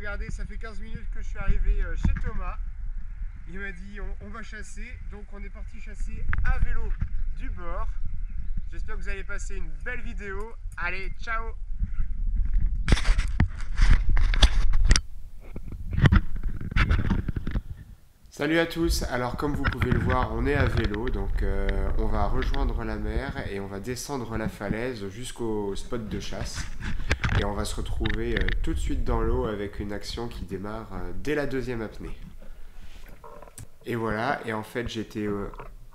regardez, ça fait 15 minutes que je suis arrivé chez Thomas. Il m'a dit on va chasser, donc on est parti chasser à vélo du bord. J'espère que vous allez passer une belle vidéo. Allez, ciao! Salut à tous, alors comme vous pouvez le voir, on est à vélo, donc on va rejoindre la mer et on va descendre la falaise jusqu'au spot de chasse. Et on va se retrouver tout de suite dans l'eau avec une action qui démarre dès la deuxième apnée. Et voilà, et en fait j'étais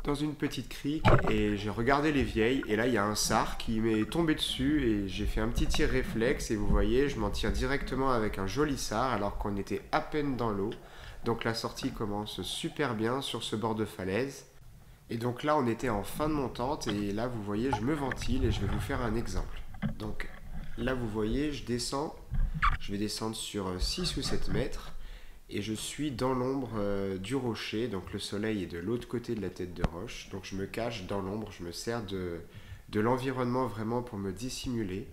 dans une petite crique et j'ai regardé les vieilles et là il y a un sard qui m'est tombé dessus et j'ai fait un petit tir réflexe et vous voyez je m'en tire directement avec un joli sard alors qu'on était à peine dans l'eau. Donc la sortie commence super bien sur ce bord de falaise. Et donc là on était en fin de montante et là vous voyez je me ventile et je vais vous faire un exemple. Donc là vous voyez je vais descendre sur 6 ou 7 mètres. Et je suis dans l'ombre du rocher, donc le soleil est de l'autre côté de la tête de roche, donc je me cache dans l'ombre, je me sers de l'environnement vraiment pour me dissimuler.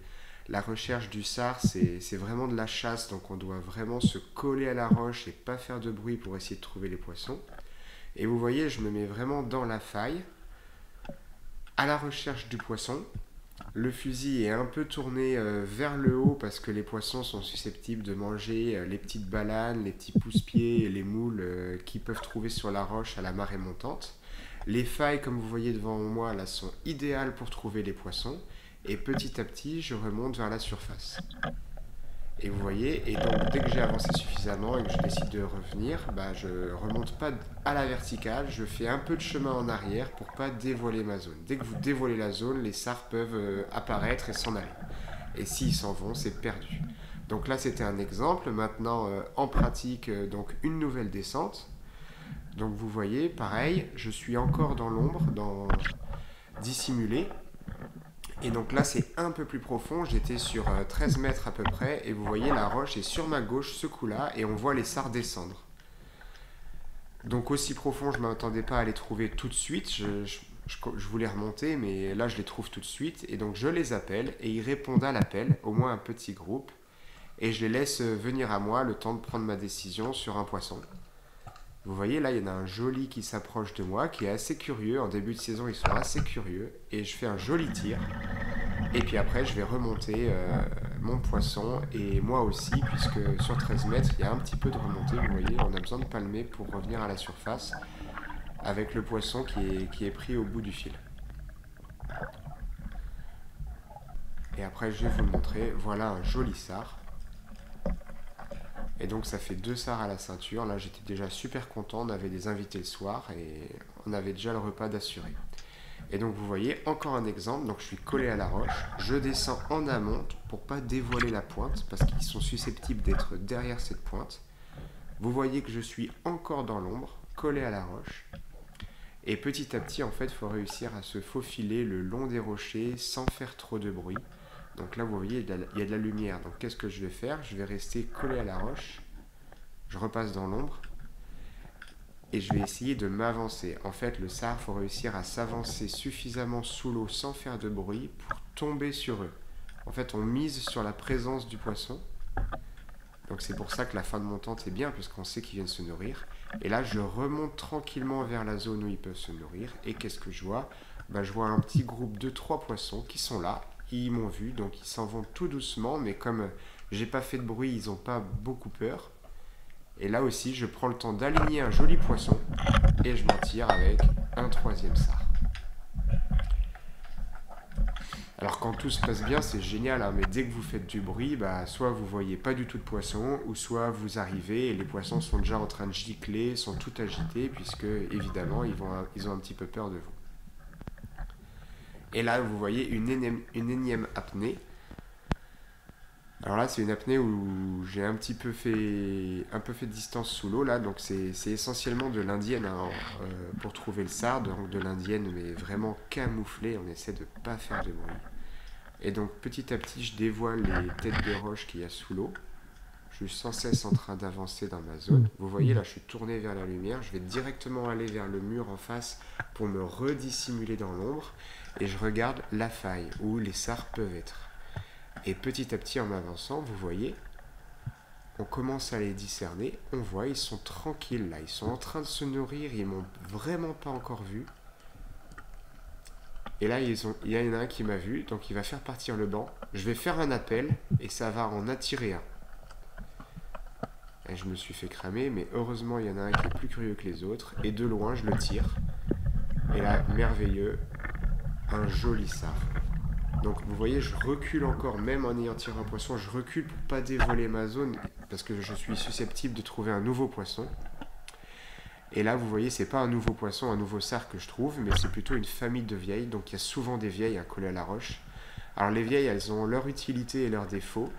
La recherche du sard, c'est vraiment de la chasse, donc on doit vraiment se coller à la roche et pas faire de bruit pour essayer de trouver les poissons. Et vous voyez, je me mets vraiment dans la faille, à la recherche du poisson. Le fusil est un peu tourné vers le haut parce que les poissons sont susceptibles de manger les petites balanes, les petits pousse-pieds et les moules qu'ils peuvent trouver sur la roche à la marée montante. Les failles, comme vous voyez devant moi, là, sont idéales pour trouver les poissons. Et petit à petit, je remonte vers la surface. Et vous voyez, et donc dès que j'ai avancé suffisamment et que je décide de revenir, je remonte pas à la verticale, je fais un peu de chemin en arrière pour pas dévoiler ma zone. Dès que vous dévoilez la zone, les sards peuvent apparaître et s'en aller. Et s'ils s'en vont, c'est perdu. Donc là c'était un exemple, maintenant en pratique, donc une nouvelle descente. Donc vous voyez, pareil, je suis encore dans l'ombre, dissimulé. Et donc là c'est un peu plus profond, j'étais sur 13 mètres à peu près et vous voyez la roche est sur ma gauche ce coup là et on voit les sards descendre. Donc aussi profond je ne m'attendais pas à les trouver tout de suite, je voulais remonter mais là je les trouve tout de suite et donc je les appelle et ils répondent à l'appel, au moins un petit groupe et je les laisse venir à moi le temps de prendre ma décision sur un poisson. Vous voyez là il y en a un joli qui s'approche de moi, qui est assez curieux, en début de saison ils sont assez curieux, et je fais un joli tir, et puis après je vais remonter mon poisson, et moi aussi, puisque sur 13 mètres il y a un petit peu de remontée, vous voyez, on a besoin de palmer pour revenir à la surface, avec le poisson qui est pris au bout du fil. Et après je vais vous le montrer, voilà un joli sard. Et donc ça fait 2 sards à la ceinture, là j'étais déjà super content, on avait des invités le soir et on avait déjà le repas d'assuré. Et donc vous voyez, encore un exemple, donc je suis collé à la roche, je descends en amont pour pas dévoiler la pointe, parce qu'ils sont susceptibles d'être derrière cette pointe. Vous voyez que je suis encore dans l'ombre, collé à la roche. Et petit à petit, en fait, il faut réussir à se faufiler le long des rochers sans faire trop de bruit. Donc là, vous voyez, il y a de la lumière. Donc qu'est-ce que je vais faire? Je vais rester collé à la roche. Je repasse dans l'ombre. Et je vais essayer de m'avancer. En fait, le sard, il faut réussir à s'avancer suffisamment sous l'eau sans faire de bruit pour tomber sur eux. En fait, on mise sur la présence du poisson. Donc c'est pour ça que la fin de montante est bien, parce qu'on sait qu'ils viennent se nourrir. Et là, je remonte tranquillement vers la zone où ils peuvent se nourrir. Et qu'est-ce que je vois? Je vois un petit groupe de 3 poissons qui sont là. Ils m'ont vu, donc ils s'en vont tout doucement, mais comme j'ai pas fait de bruit, ils n'ont pas beaucoup peur. Et là aussi, je prends le temps d'aligner un joli poisson et je m'en tire avec un 3e sard. Alors quand tout se passe bien, c'est génial, hein, mais dès que vous faites du bruit, soit vous voyez pas du tout de poisson, ou soit vous arrivez et les poissons sont déjà en train de gicler, sont tout agités, puisque évidemment, ils ont un petit peu peur de vous. Et là, vous voyez une énième apnée. Alors là, c'est une apnée où j'ai un peu fait de distance sous l'eau, là. Donc c'est essentiellement de l'indienne pour trouver le sard. Donc de l'indienne, mais vraiment camouflée. On essaie de ne pas faire de bruit. Et donc petit à petit, je dévoile les têtes de roche qu'il y a sous l'eau. Je suis sans cesse en train d'avancer dans ma zone. Vous voyez, là, je suis tourné vers la lumière. Je vais directement aller vers le mur en face pour me redissimuler dans l'ombre. Et je regarde la faille où les sards peuvent être. Et petit à petit, en m'avançant, vous voyez, on commence à les discerner. On voit, ils sont tranquilles là, ils sont en train de se nourrir, ils m'ont vraiment pas encore vu. Et là, il y en a un qui m'a vu, donc il va faire partir le banc. Je vais faire un appel et ça va en attirer un. Et je me suis fait cramer, mais heureusement, il y en a un qui est plus curieux que les autres. Et de loin, je le tire. Et là, merveilleux, un joli sard. Donc vous voyez, je recule encore, même en ayant tiré un poisson, je recule pour pas dévoiler ma zone, parce que je suis susceptible de trouver un nouveau poisson. Et là, vous voyez, c'est pas un nouveau poisson, un nouveau sard que je trouve, mais c'est plutôt une famille de vieilles. Donc il y a souvent des vieilles à coller à la roche. Alors les vieilles, elles ont leur utilité et leurs défauts.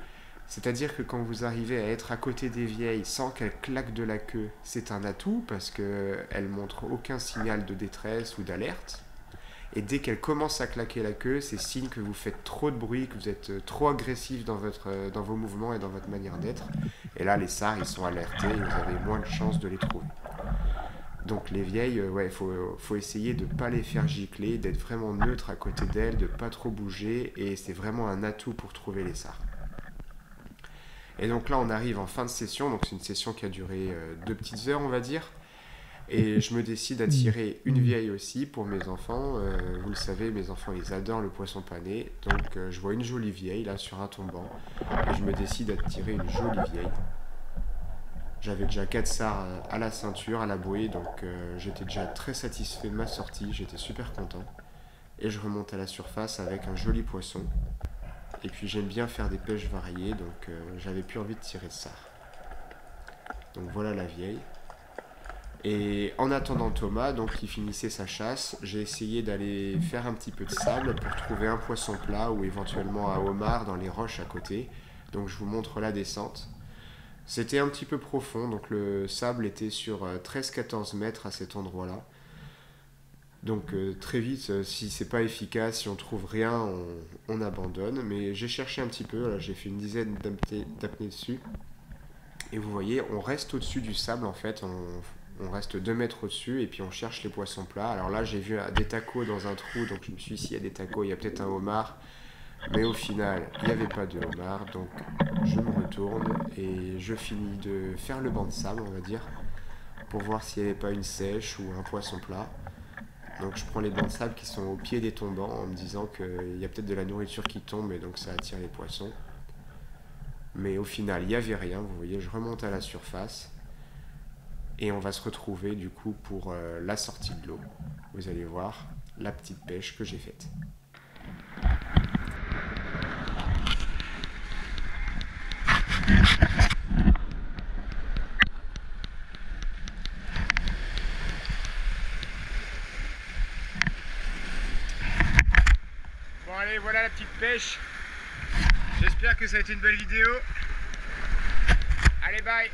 C'est-à-dire que quand vous arrivez à être à côté des vieilles sans qu'elles claquent de la queue, c'est un atout, parce qu'elles montrent aucun signal de détresse ou d'alerte. Et dès qu'elle commence à claquer la queue, c'est signe que vous faites trop de bruit, que vous êtes trop agressif dans vos mouvements et dans votre manière d'être. Et là, les sards, ils sont alertés et vous avez moins de chances de les trouver. Donc les vieilles, ouais, faut essayer de ne pas les faire gicler, d'être vraiment neutre à côté d'elles, de ne pas trop bouger. Et c'est vraiment un atout pour trouver les sards. Et donc là, on arrive en fin de session. Donc c'est une session qui a duré 2 petites heures, on va dire. Et je me décide à tirer une vieille aussi pour mes enfants. Vous le savez, mes enfants, ils adorent le poisson pané. Donc je vois une jolie vieille là sur un tombant. Et je me décide à tirer une jolie vieille. J'avais déjà 4 sards à la ceinture, à la bouée. Donc j'étais déjà très satisfait de ma sortie. J'étais super content. Et je remonte à la surface avec un joli poisson. Et puis j'aime bien faire des pêches variées. Donc j'avais plus envie de tirer de sard. Donc voilà la vieille. Et en attendant Thomas, donc qui finissait sa chasse, j'ai essayé d'aller faire un petit peu de sable pour trouver un poisson plat ou éventuellement un homard dans les roches à côté. Donc je vous montre la descente. C'était un petit peu profond, donc le sable était sur 13-14 mètres à cet endroit-là. Donc très vite, si c'est pas efficace, si on trouve rien, on abandonne. Mais j'ai cherché un petit peu, là, j'ai fait une dizaine d'apnées dessus. Et vous voyez, on reste au-dessus du sable en fait, on reste 2 mètres au-dessus et puis on cherche les poissons plats. Alors là, j'ai vu des tacos dans un trou, donc je me suis dit, s'il y a des tacos, il y a peut-être un homard. Mais au final, il n'y avait pas de homard, donc je me retourne et je finis de faire le banc de sable, on va dire, pour voir s'il n'y avait pas une sèche ou un poisson plat. Donc je prends les bancs de sable qui sont au pied des tombants en me disant qu'il y a peut-être de la nourriture qui tombe et donc ça attire les poissons. Mais au final, il n'y avait rien, vous voyez, je remonte à la surface. Et on va se retrouver du coup pour la sortie de l'eau. Vous allez voir la petite pêche que j'ai faite. Bon allez, voilà la petite pêche. J'espère que ça a été une belle vidéo. Allez, bye!